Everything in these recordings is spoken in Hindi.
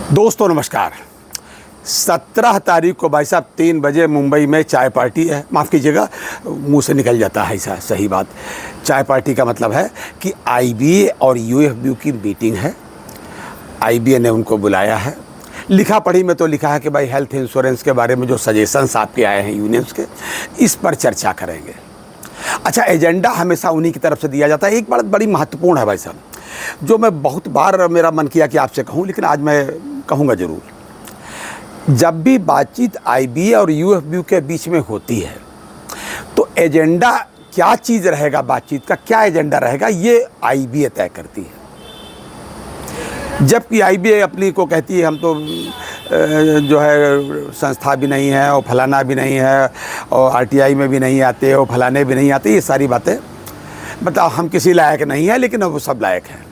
दोस्तों नमस्कार। 17 तारीख को भाई साहब 3 बजे मुंबई में चाय पार्टी है। माफ़ कीजिएगा, मुंह से निकल जाता है ऐसा, सही बात। चाय पार्टी का मतलब है कि आईबीए और यूएफबी की मीटिंग है। आईबीए ने उनको बुलाया है। लिखा पढ़ी में तो लिखा है कि भाई हेल्थ इंश्योरेंस के बारे में जो सजेशंस आपके आए हैं यूनियंस के, इस पर चर्चा करेंगे। अच्छा, एजेंडा हमेशा उन्हीं की तरफ से दिया जाता है। एक बात बड़ी महत्वपूर्ण है भाई साहब, जो मैं बहुत बार मेरा मन किया कि आपसे कहूँ, लेकिन आज मैं कहूँगा ज़रूर। जब भी बातचीत आईबीए और यूएफबी के बीच में होती है तो एजेंडा क्या चीज़ रहेगा, बातचीत का क्या एजेंडा रहेगा, ये आईबीए तय करती है। जबकि आईबीए अपनी को कहती है हम तो जो है संस्था भी नहीं है और फलाना भी नहीं है और आरटीआई में भी नहीं आते और फलाने भी नहीं आते, ये सारी बातें बताओ हम किसी लायक नहीं है, लेकिन वो सब लायक हैं।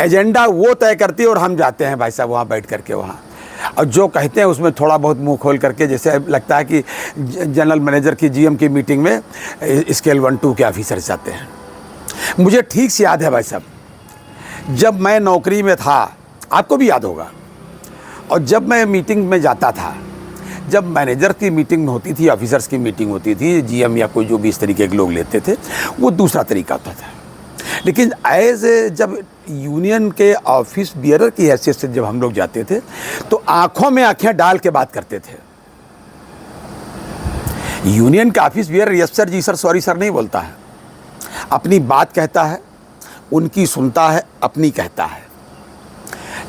एजेंडा वो तय करती है और हम जाते हैं भाई साहब वहाँ बैठ करके वहाँ, और जो कहते हैं उसमें थोड़ा बहुत मुंह खोल करके, जैसे लगता है कि जनरल मैनेजर की जीएम की मीटिंग में स्केल 1-2 के ऑफिसर जाते हैं। मुझे ठीक से याद है भाई साहब, जब मैं नौकरी में था, आपको भी याद होगा, और जब मैं मीटिंग में जाता था, जब मैनेजर की मीटिंग होती थी, ऑफिसर्स की मीटिंग होती थी, जीएम या कोई जो भी इस तरीके के लोग लेते थे, वो दूसरा तरीका होता था। लेकिन जब यूनियन के ऑफिस बियरर की हैसियत से जब हम लोग जाते थे तो आंखों में आंखें डाल के बात करते थे। यूनियन का ऑफिस बियरर यस सर, जी सर, सॉरी सर नहीं बोलता है, अपनी बात कहता है, उनकी सुनता है, अपनी कहता है।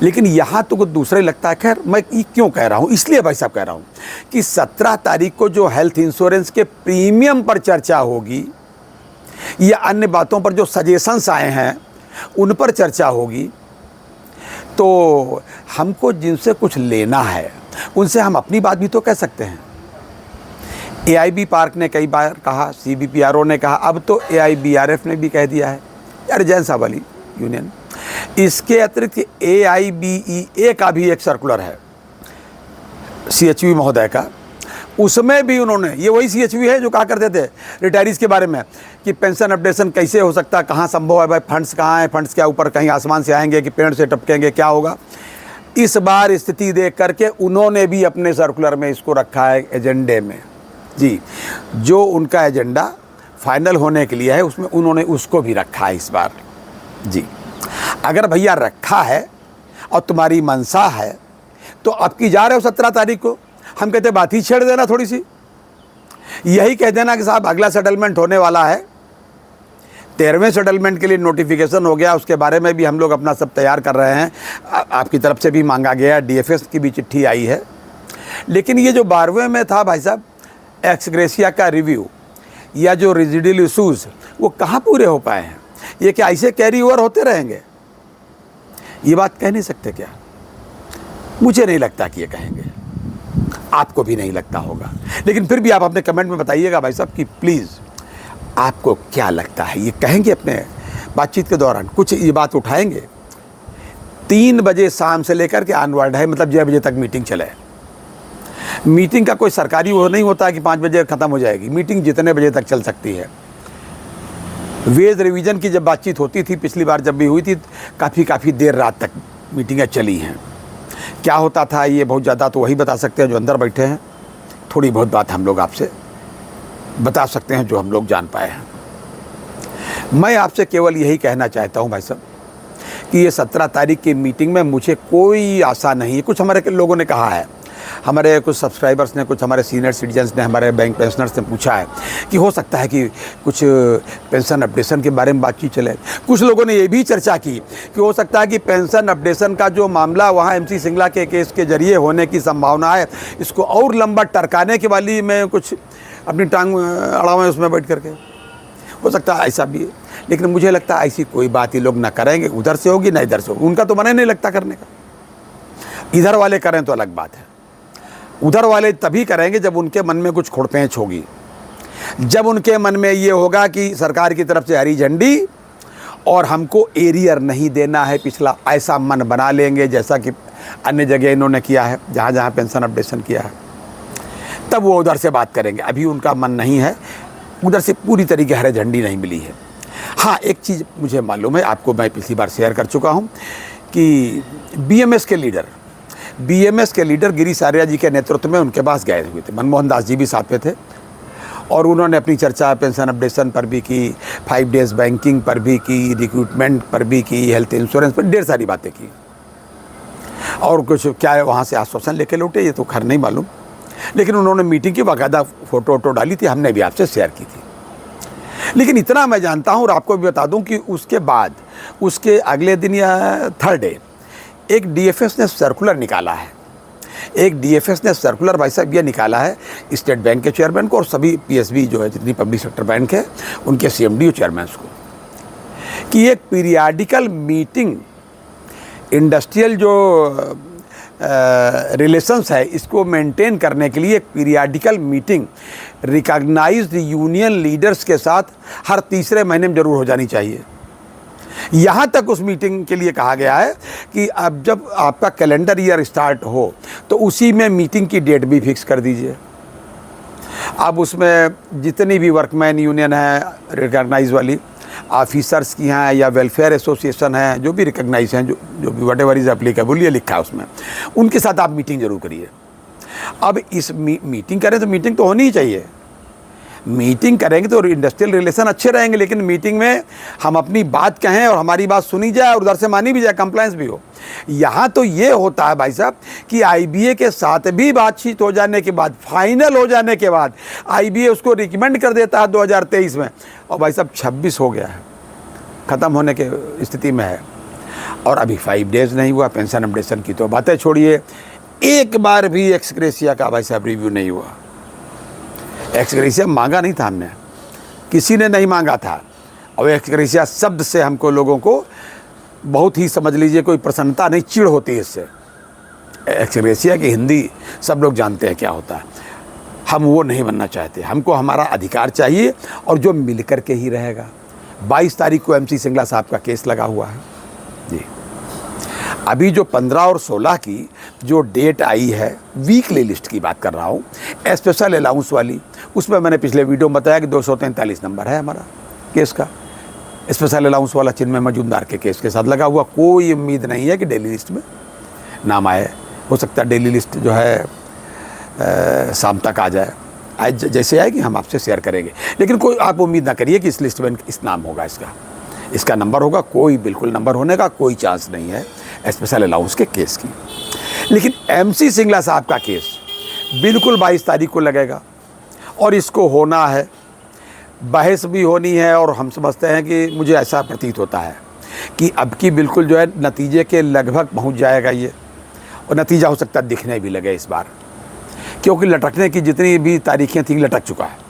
लेकिन यहाँ तो कुछ दूसरा ही लगता है। खैर, मैं ये क्यों कह रहा हूँ, इसलिए भाई साहब कह रहा हूँ कि 17 तारीख को जो हेल्थ इंश्योरेंस के प्रीमियम पर चर्चा होगी या अन्य बातों पर जो सजेशंस आए हैं उन पर चर्चा होगी, तो हमको जिनसे कुछ लेना है उनसे हम अपनी बात भी तो कह सकते हैं। एआईबी पार्क ने कई बार कहा, सीबीपीआरओ ने कहा, अब तो एआईबीआरएफ ने भी कह दिया है, यार जैन साहब वाली यूनियन। इसके अतिरिक्त एआईबीईए का भी एक सर्कुलर है सीएचवी महोदय का, उसमें भी उन्होंने, ये वही सीएचवी है जो कहा करते थे रिटायरीज के बारे में कि पेंशन अपडेशन कैसे हो सकता है, कहाँ संभव है, भाई फंड्स कहाँ हैं, फंड्स क्या ऊपर कहीं आसमान से आएंगे कि पेड़ से टपकेंगे, क्या होगा। इस बार स्थिति देख करके उन्होंने भी अपने सर्कुलर में इसको रखा है एजेंडे में। जी, जो उनका एजेंडा फाइनल होने के लिए है उसमें उन्होंने उसको भी रखा है इस बार। जी, अगर भैया रखा है और तुम्हारी मंशा है तो अब की जा रहे हो 17 तारीख को, हम कहते बात ही छेड़ देना, थोड़ी सी यही कह देना कि साहब अगला सेटलमेंट होने वाला है, 13वें सेटलमेंट के लिए नोटिफिकेशन हो गया, उसके बारे में भी हम लोग अपना सब तैयार कर रहे हैं, आपकी तरफ से भी मांगा गया, डीएफएस की भी चिट्ठी आई है। लेकिन ये जो 12वें में था भाई साहब एक्स ग्रेशिया का रिव्यू या जो रेजिडुअल इशूज़, वो कहाँ पूरे हो पाए हैं। ये क्या ऐसे कैरी ओवर होते रहेंगे? ये बात कह नहीं सकते क्या? मुझे नहीं लगता कि ये कहेंगे, आपको भी नहीं लगता होगा, लेकिन फिर भी आप अपने कमेंट में बताइएगा भाई साहब कि प्लीज़ आपको क्या लगता है, ये कहेंगे अपने बातचीत के दौरान, कुछ ये बात उठाएंगे। 3 बजे शाम से लेकर के ऑनवर्ड है, मतलब 6 बजे तक मीटिंग चले। मीटिंग का कोई सरकारी वो नहीं होता है कि 5 बजे ख़त्म हो जाएगी, मीटिंग जितने बजे तक चल सकती है। वेज रिवीजन की जब बातचीत होती थी पिछली बार जब भी हुई थी, काफ़ी देर रात तक मीटिंगें चली हैं। क्या होता था ये बहुत ज़्यादा तो वही बता सकते हैं जो अंदर बैठे हैं, थोड़ी बहुत बात हम लोग आपसे बता सकते हैं जो हम लोग जान पाए हैं। मैं आपसे केवल यही कहना चाहता हूं भाई साहब कि ये 17 तारीख की मीटिंग में मुझे कोई आशा नहीं है। कुछ हमारे लोगों ने कहा है, हमारे कुछ सब्सक्राइबर्स ने, कुछ हमारे सीनियर सिटीजन्स ने, हमारे बैंक पेंशनर्स ने पूछा है कि हो सकता है कि कुछ पेंशन अपडेशन के बारे में बातचीत चले। कुछ लोगों ने ये भी चर्चा की कि हो सकता है कि पेंशन अपडेशन का जो मामला वहाँ एमसी सिंगला के केस के जरिए होने की संभावना है, इसको और लंबा टरकाने के वाली में कुछ अपनी टांग अड़ावें उसमें बैठ करके, हो सकता है ऐसा भी है। लेकिन मुझे लगता है ऐसी कोई बात ही लोग ना करेंगे, उधर से होगी ना इधर से होगी, उनका तो मन ही नहीं लगता करने का। इधर वाले करें तो अलग बात है, उधर वाले तभी करेंगे जब उनके मन में कुछ खुड़पेंच होगी, जब उनके मन में ये होगा कि सरकार की तरफ से हरी झंडी और हमको एरियर नहीं देना है पिछला, ऐसा मन बना लेंगे जैसा कि अन्य जगह इन्होंने किया है, जहाँ जहाँ पेंशन अपडेशन किया है, तब वो उधर से बात करेंगे। अभी उनका मन नहीं है, उधर से पूरी तरीके हरी झंडी नहीं मिली है। हाँ, एक चीज़ मुझे मालूम है, आपको मैं पिछली बार शेयर कर चुका हूँ कि बीएमएस के लीडर गिरीश आर्या जी के नेतृत्व में उनके पास गए हुए थे। मनमोहन दास जी भी साथ में थे और उन्होंने अपनी चर्चा पेंशन अपडेशन पर भी की, 5 डेज बैंकिंग पर भी की, रिक्रूटमेंट पर भी की, हेल्थ इंश्योरेंस पर ढेर सारी बातें की। और कुछ क्या है वहाँ से आश्वासन लेके लौटे ये तो खैर नहीं मालूम, लेकिन उन्होंने मीटिंग की बाकायदा फ़ोटो वोटो डाली थी, हमने भी आपसे शेयर की थी। लेकिन इतना मैं जानता हूँ और आपको भी बता दूँ कि उसके बाद उसके अगले दिन या थर्ड डे एक डीएफएस ने सर्कुलर निकाला है। भाई साहब ये निकाला है स्टेट बैंक के चेयरमैन को और सभी पीएसबी जो है जितनी पब्लिक सेक्टर बैंक है उनके सीएमडी और चेयरमैन को, कि एक पीरियाडिकल मीटिंग इंडस्ट्रियल जो रिलेशंस है इसको मेंटेन करने के लिए एक पीरियाडिकल मीटिंग रिकॉग्नाइज्ड यूनियन लीडर्स के साथ हर तीसरे महीने में ज़रूर हो जानी चाहिए। यहाँ तक उस मीटिंग के लिए कहा गया है कि अब जब आपका कैलेंडर ईयर स्टार्ट हो तो उसी में मीटिंग की डेट भी फिक्स कर दीजिए। अब उसमें जितनी भी वर्कमैन यूनियन है रिकॉग्नाइज वाली, ऑफिसर्स की हैं या वेलफेयर एसोसिएशन हैं जो भी रिकॉग्नाइज हैं, जो भी वट एवर इज़ एप्लीकेबल ये लिखा है उसमें, उनके साथ आप मीटिंग ज़रूर करिए। अब इस मीटिंग करें तो मीटिंग तो होनी ही चाहिए। मीटिंग करेंगे तो इंडस्ट्रियल रिलेशन अच्छे रहेंगे, लेकिन मीटिंग में हम अपनी बात कहें और हमारी बात सुनी जाए और उधर से मानी भी जाए, कंप्लायंस भी हो। यहाँ तो ये होता है भाई साहब कि आईबीए के साथ भी बातचीत हो जाने के बाद, फाइनल हो जाने के बाद आईबीए उसको रिकमेंड कर देता है 2023 में, और भाई साहब 26 हो गया है, ख़त्म होने के स्थिति में है और अभी 5 डेज़ नहीं हुआ। पेंशन अपडेशन की तो बातें छोड़िए, एक बार भी एक्स ग्रेशिया का भाई साहब रिव्यू नहीं हुआ। एक्स ग्रेशिया मांगा नहीं था हमने, किसी ने नहीं मांगा था, और एक्स ग्रेशिया शब्द से हमको लोगों को बहुत ही समझ लीजिए कोई प्रसन्नता नहीं, चिढ़ होती है इससे। एक्स ग्रेशिया की हिंदी सब लोग जानते हैं क्या होता है, हम वो नहीं बनना चाहते। हमको हमारा अधिकार चाहिए और जो मिल कर के ही रहेगा। 22 तारीख को MC सिंगला साहब का केस लगा हुआ है जी। अभी जो 15 और 16 की जो डेट आई है, वीकली लिस्ट की बात कर रहा हूँ, स्पेशल अलाउंस वाली, उसमें मैंने पिछले वीडियो में बताया कि 243 नंबर है हमारा केस का। स्पेशल अलाउंस वाला चिन्मय मजूमदार के केस के साथ लगा हुआ, कोई उम्मीद नहीं है कि डेली लिस्ट में नाम आए। हो सकता है डेली लिस्ट जो है शाम तक आ जाए, आज जैसे आएगी हम आपसे शेयर करेंगे, लेकिन कोई आप उम्मीद ना करिए कि इस लिस्ट में इस नाम होगा, इसका नंबर होगा, कोई बिल्कुल नंबर होने का कोई चांस नहीं है स्पेशल अलाउंस के केस की। लेकिन MC सिंगला साहब का केस बिल्कुल 22 तारीख को लगेगा और इसको होना है, बहस भी होनी है, और हम समझते हैं कि मुझे ऐसा प्रतीत होता है कि अब की बिल्कुल जो है नतीजे के लगभग पहुंच जाएगा ये, और नतीजा हो सकता है दिखने भी लगे इस बार, क्योंकि लटकने की जितनी भी तारीखें थी लटक चुका है।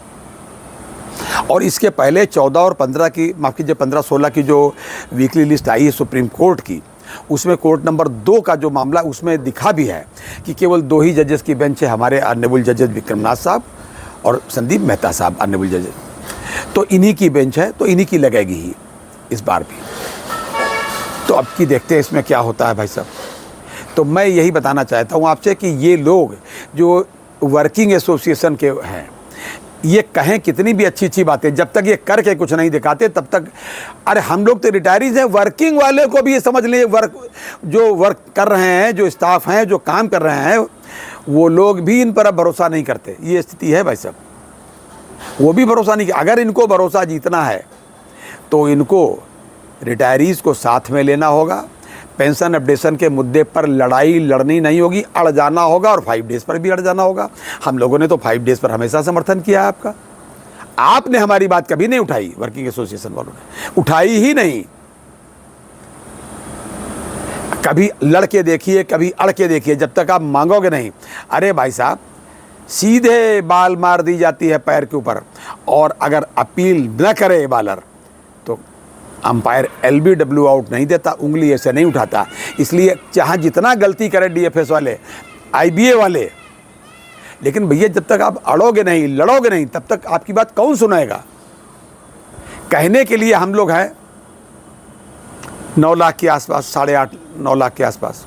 और इसके पहले 14 और 15 की, माफ़ कीजिए 15-16 की जो वीकली लिस्ट आई है सुप्रीम कोर्ट की, उसमें कोर्ट नंबर 2 का जो मामला उसमें दिखा भी है कि केवल 2 ही जजेस की बेंच है, हमारे ऑनरेबल जजेस विक्रमनाथ साहब और संदीप मेहता साहब ऑनरेबल जजेस, तो इन्हीं की बेंच है, तो इन्हीं की लगेगी ही इस बार भी। तो अब की देखते हैं इसमें क्या होता है भाई साहब। तो मैं यही बताना चाहता हूँ आपसे कि ये लोग जो वर्किंग एसोसिएशन के हैं, ये कहें कितनी भी अच्छी अच्छी बातें, जब तक ये करके कुछ नहीं दिखाते तब तक, अरे हम लोग तो रिटायरीज हैं, वर्किंग वाले को भी ये समझ लीजिए, जो वर्क कर रहे हैं, जो स्टाफ हैं, जो काम कर रहे हैं, वो लोग भी इन पर अब भरोसा नहीं करते। ये स्थिति है भाई साहब, वो भी भरोसा नहीं। अगर इनको भरोसा जीतना है तो इनको रिटायरीज़ को साथ में लेना होगा, पेंशन अपडेशन के मुद्दे पर लड़ाई लड़नी नहीं होगी, अड़ जाना होगा, और 5 डेज़ पर भी अड़ जाना होगा। हम लोगों ने तो 5 डेज़ पर हमेशा समर्थन किया है आपका, आपने हमारी बात कभी नहीं उठाई, वर्किंग एसोसिएशन वालों ने उठाई ही नहीं। कभी लड़के देखिए, कभी अड़ के देखिए, जब तक आप मांगोगे नहीं। अरे भाई साहब, सीधे बाल मार दी जाती है पैर के ऊपर, और अगर अपील न करे बालर तो अंपायर LBW आउट नहीं देता, उंगली ऐसे नहीं उठाता। इसलिए चाहे जितना गलती करे DFS वाले, IBA वाले, लेकिन भैया जब तक आप अड़ोगे नहीं, लड़ोगे नहीं, तब तक आपकी बात कौन सुनाएगा। कहने के लिए हम लोग हैं 9 लाख के आसपास, 8.5-9 लाख के आसपास,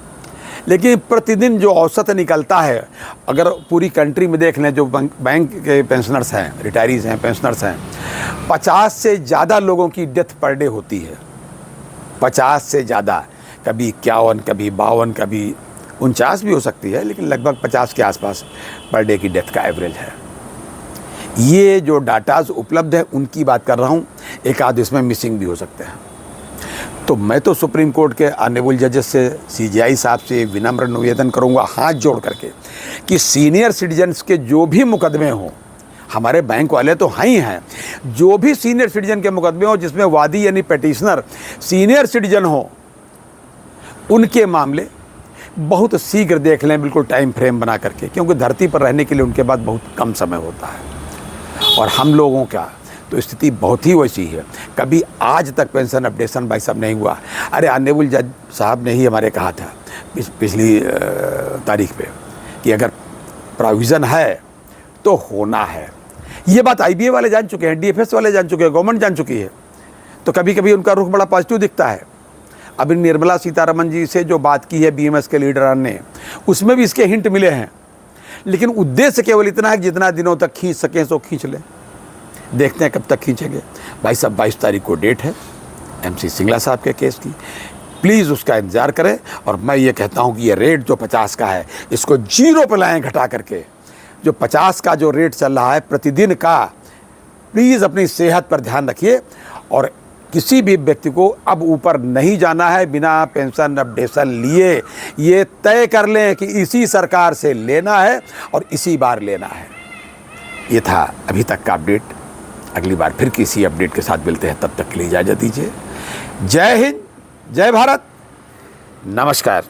लेकिन प्रतिदिन जो औसत निकलता है, अगर पूरी कंट्री में देख लें, जो बैंक के पेंशनर्स हैं, रिटायरीज़ हैं, पेंशनर्स हैं, 50 से ज़्यादा लोगों की डेथ पर डे होती है, 50 से ज़्यादा। कभी 51, कभी 52, कभी 49 भी हो सकती है, लेकिन लगभग 50 के आसपास पर डे की डेथ का एवरेज है। ये जो डाटाज उपलब्ध है उनकी बात कर रहा हूँ, एक आध इसमें मिसिंग भी हो सकते हैं। तो मैं तो सुप्रीम कोर्ट के ऑनरेबल जजेस से, CJI साहब से विनम्र निवेदन करूँगा हाथ जोड़ करके कि सीनियर सिटीजन्स के जो भी मुकदमे हों, हमारे बैंक वाले तो हैं ही हैं, जो भी सीनियर सिटीजन के मुकदमे हों जिसमें वादी यानी पेटिशनर सीनियर सिटीजन हो, उनके मामले बहुत शीघ्र देख लें, बिल्कुल टाइम फ्रेम बना करके, क्योंकि धरती पर रहने के लिए उनके पास बहुत कम समय होता है। और हम लोगों का तो स्थिति बहुत ही वैसी है, कभी आज तक पेंशन अपडेशन भाई साहब नहीं हुआ। अरे ऑनरेबल जज साहब ने ही हमारे कहा था पिछली तारीख पे कि अगर प्रोविज़न है तो होना है। ये बात IBA वाले जान चुके हैं, DFS वाले जान चुके हैं, गवर्नमेंट जान चुकी है, तो कभी कभी उनका रुख बड़ा पॉजिटिव दिखता है। अभी निर्मला सीतारमण जी से जो बात की है BMS के लीडर ने, उसमें भी इसके हिंट मिले हैं, लेकिन उद्देश्य केवल इतना है कि जितना दिनों तक खींच सकें सो खींच लें। देखते हैं कब तक खींचेंगे। भाई साहब 22 तारीख को डेट है MC सिंगला साहब के केस की, प्लीज़ उसका इंतज़ार करें। और मैं ये कहता हूँ कि ये रेट जो 50 का है इसको 0 पर लाएँ घटा करके। जो 50 का जो रेट चल रहा है प्रतिदिन का, प्लीज़ अपनी सेहत पर ध्यान रखिए। और किसी भी व्यक्ति को अब ऊपर नहीं जाना है बिना पेंशन अपडेशन लिए। ये तय कर लें कि इसी सरकार से लेना है और इसी बार लेना है। ये था अभी तक का अपडेट। अगली बार फिर किसी अपडेट के साथ मिलते हैं, तब तक के लिए इजाज़त दीजिए। जय हिंद, जय भारत, नमस्कार।